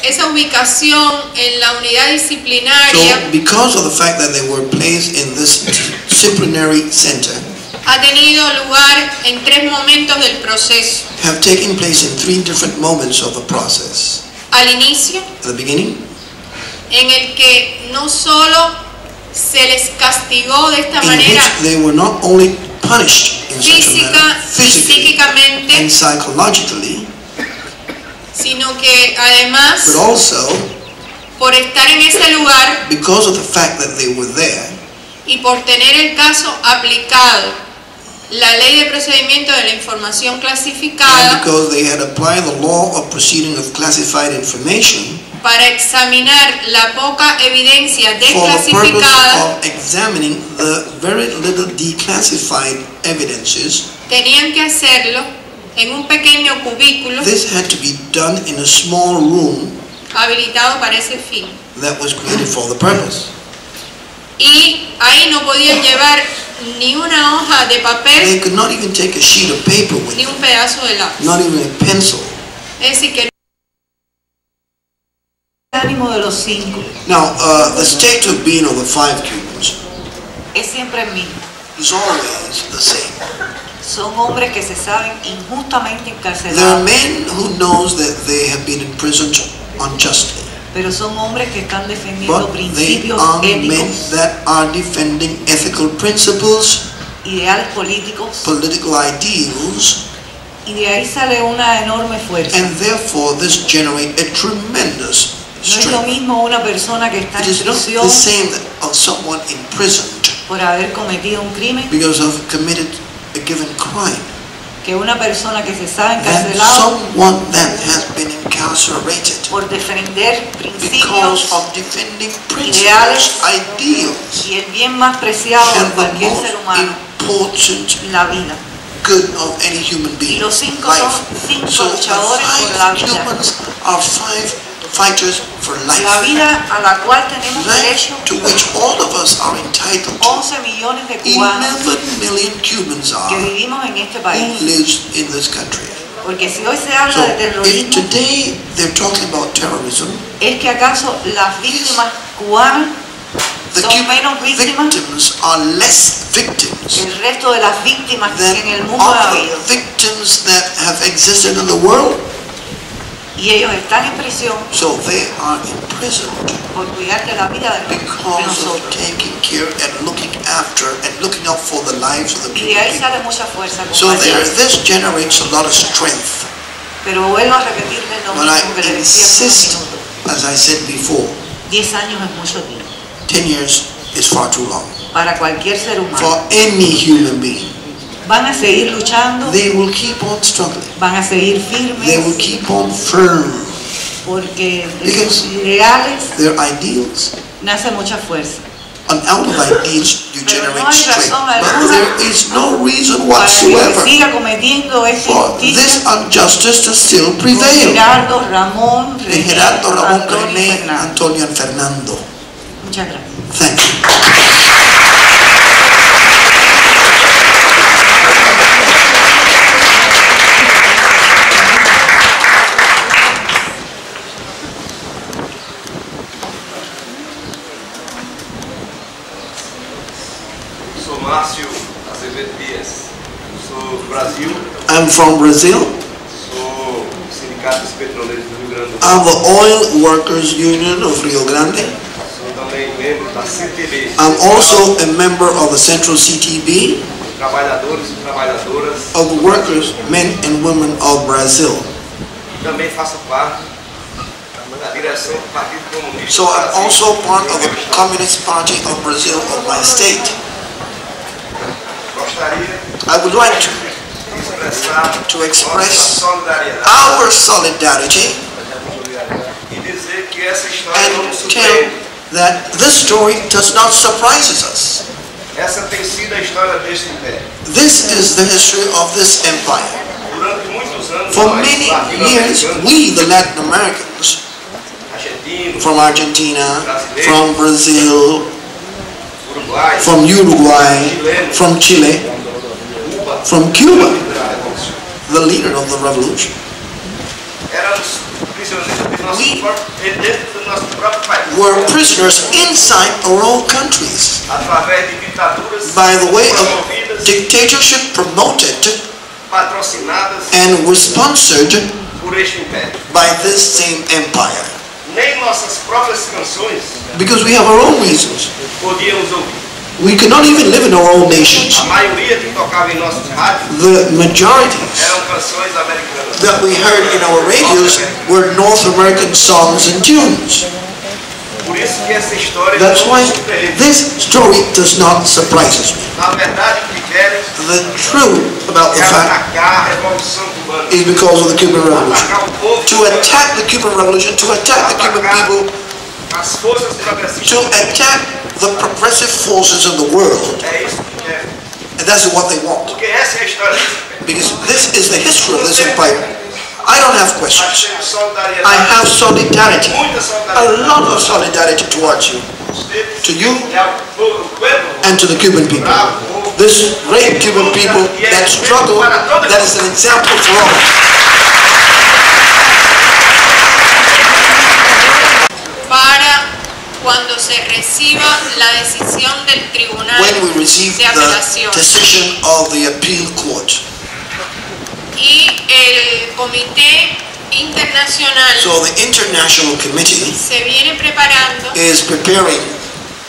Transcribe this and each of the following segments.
esa ubicación en la unidad disciplinaria, so because of the fact that they were placed in this disciplinary center, ha tenido lugar en 3 momentos del proceso. have taken place in 3 different moments of the process. Al inicio, At the beginning, en el que no solo se les castigó de esta in manera which they were not only punished in such a manner, física y physically psíquicamente, and psychologically, sino que además, but also por estar en ese lugar because of the fact that they were there, y por tener el caso aplicado la ley de procedimiento de la información and clasificada because they had applied the law of proceeding of classified information para examinar la poca evidencia for the purpose desclasificada, of examining the very little declassified evidences. tenían que hacerlo en un pequeño cubículo This had to be done in a small room habilitado para ese fin. that was created for the purpose. Y ahí no podían llevar ni una hoja de They papel could not even take a sheet of paper with ni them, un pedazo de lápiz. not even a pencil. Es decir, que El ánimo de los 5 Now, the state of being of the 5 Cubans es siempre el mismo. is always the same. Son hombres que se saben injustamente There are encarcelados, men who knows that they have been imprisoned unjustly, pero son hombres que están defendiendo but they principios are men éticos, that are defending ethical principles, ideales políticos, political ideals, y de ahí sale una enorme fuerza. and therefore this generates a tremendous No es lo strength. mismo una persona que está It en is not prisión the same that of someone imprisoned por haber cometido un crimen because of committed a given crime, que una persona que se sabe and encarcelado someone that has been incarcerated por defender because principios of defending ideales, principles, ideals, y el bien más preciado de and the cualquier ser most humano, important la vida. good of any human Y being, los 5 life. son 5 So the luchadores por la 5 vida. humans are 5 fighters for La life, vida a la cual tenemos life derecho to which all of us are entitled to. 11 millones de cubanos 11 million Cubans que are vivimos en este who país. lives in this country. Porque si hoy se habla So de if terrorismo, today they're talking about terrorism, es que acaso las víctimas cubanas the son menos Cuban víctimas victims are less victims que el resto de las víctimas than que en el mundo ha other habido. victims that have existed in the world. Y ellos están en prisión So they are imprisoned por cuidar de la vida de because of nosotros. taking care and looking after and looking out for the lives of the Y de ahí people. sale mucha fuerza, So compañeros. this generates a lot of strength. Pero vuelvo a repetirles lo But mismo que I les decía hace insist, unos minutos. as I said before, 10 años es mucho tiempo 10 years is far too long para cualquier ser humano. for any human being. Van a seguir luchando, They will keep on struggling. van a seguir They will firmes, keep on firm. porque de Because sus ideales their ideals, nace mucha fuerza. and out of ideals you Pero no generate hay strength. razón But alguna there is no reason Para que se whatsoever siga cometiendo esta for this injusticia injustice to still con prevail. Gerardo, Ramón, De René, Gerardo, Ramón, Antonio y René, Fernando. Antonio and Fernando. Muchas gracias. Thank you. Sou Márcio Azevedo Dias, sou do Brasil, I'm from Brazil. sou do Sindicato dos Petroleiros do Rio Grande do I'm Sul, the Oil Workers Union of Rio Grande. sou também membro da CTB, I'm also a member of the Central CTB trabalhadores e trabalhadoras, of the workers, men and women of Brazil. e também faço parte da direção do Partido Comunista So do I'm Brasil. also part of the Communist Party of Brazil of my state. Gostaria I would like to de express nossa solidariedade our solidarity e dizer que essa história não nos and tell surpreende. that this story does not surprise us. Essa tem sido a história deste império. This is the history of this empire. Durante muitos anos, For nós, many years, latino-americanos, we, the Latin Americans, argentinos, from Argentina, from Brazil, uruguaios, from Uruguay, from Chile, Cuba, from Cuba, the leader of the revolution. Éramos prisioneiros de nosso dentro do nosso próprio país. Were prisoners inside our own countries Através de ditaduras by the way of promovidas, dictatorship promoted patrocinadas and were sponsored por este império. by this same empire. Nem nossas próprias canções Because we have our own reasons. podíamos ouvir. We could not even live in our own nations. A maioria que tocava em nossos rádios The majorities eram canções americanas. that we heard in our radios were North American songs and tunes. Por isso que essa história That's não why nos surpreende. this story does not surprise me. Na verdade, o que querem The truth about the é fact atacar a Revolução Cubana. is because of the Cuban Revolution. Atacar o povo, To attack the Cuban Revolution, to attack the Cuban people, as forças progressistas. to attack the progressive forces of the world. É isso que querem. And that's what they want. Porque essa é a história desse império. Because this is the history of this empire. I don't have Nós questions. temos solidariedade. I have solidarity, Muita a solidariedade. lot of solidarity towards you, to you, E ao povo, o povo and to the Cuban people. bravo, o povo This great Cuban people that struggle, that is an example for all. para cuando se reciba la decisión del tribunal When we receive de the apelación decision of the appeal court. y el comité internacional So the International Committee se viene preparando is preparing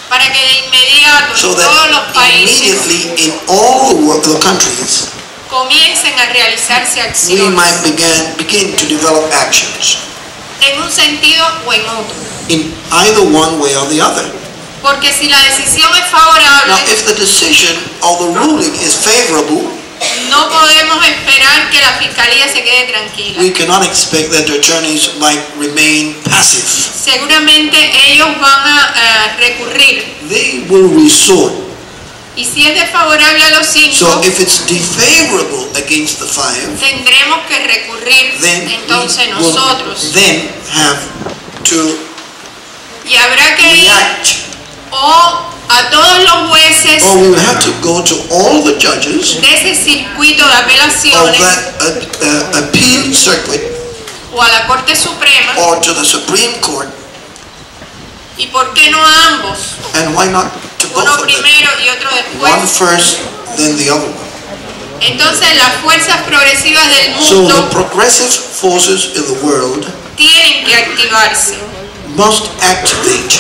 para que de inmediato so en todos los that países immediately in all the countries comiencen a realizarse we acciones might begin to develop actions en un sentido o en otro. in either one way or the other. Porque si la decisión es favorable, Now if the decision or the ruling is favorable, no podemos esperar que la fiscalía se quede tranquila. we cannot expect that the attorneys might remain passive. Seguramente ellos van a recurrir. They will resort. Y si es desfavorable a los cinco, So if it's defavorable against the five, tendremos que recurrir then entonces we will nosotros. then have to Y habrá que ir react, o a todos los jueces or we will have to go to all the judges de ese circuito de of apelaciones that appeal circuit o a la Corte Suprema. or to the Supreme Court, ¿Y por qué no a ambos? and why not to both Uno of them? primero y otro One después. first, then the other one. Entonces las fuerzas progresivas del So the mundo progressive forces in the world tienen que activarse. must activate.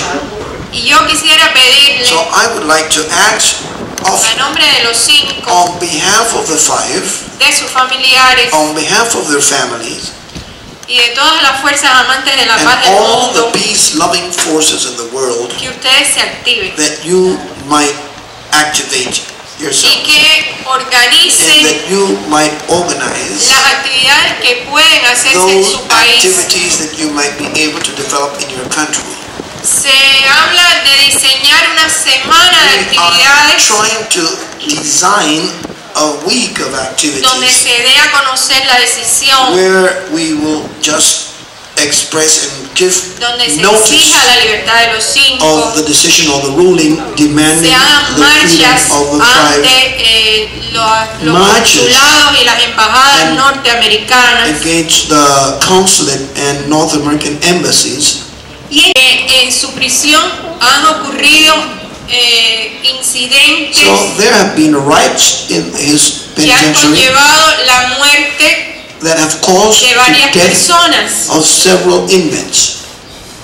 Y yo quisiera pedirle So I would like to ask a nombre de los cinco, on behalf of the five, de sus familiares on behalf of their families, y de todas las fuerzas amantes de la and paz del all the mundo, peace-loving forces in the world, que ustedes se activen that you might activate y yourselves, que and organicen that you might organize las actividades que pueden hacerse en those su país. activities that you might be able to develop in your country. Se habla de diseñar una semana de We are actividades trying to design a week of donde activities se dé a conocer la decisión, where we will just express and give donde se notice exija la libertad de los cinco, of the decision or the ruling demanding se hagan the freedom marchas of the five ante los Marches consulados y las embajadas and norteamericanas. against the consulate and North American embassies. Y en su prisión han ocurrido incidentes So there have been riots in his que han penitentiary conllevado la muerte that have caused de the varias death personas. of several inmates.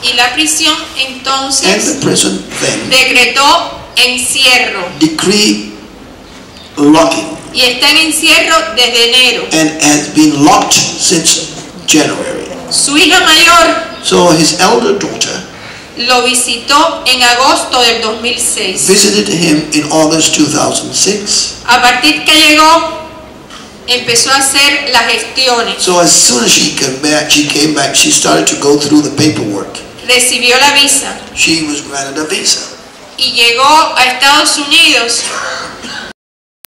Y la prisión And entonces the prison then decretó encierro. decree locking Y está en encierro desde enero. and has been locked since January. Su hija mayor So his elder daughter lo visitó en agosto del 2006. visited him in August 2006. A partir que llegó, empezó a hacer las gestiones. So as soon as she came back, she started to go through the paperwork. Recibió la visa She was granted a visa. y llegó a Estados Unidos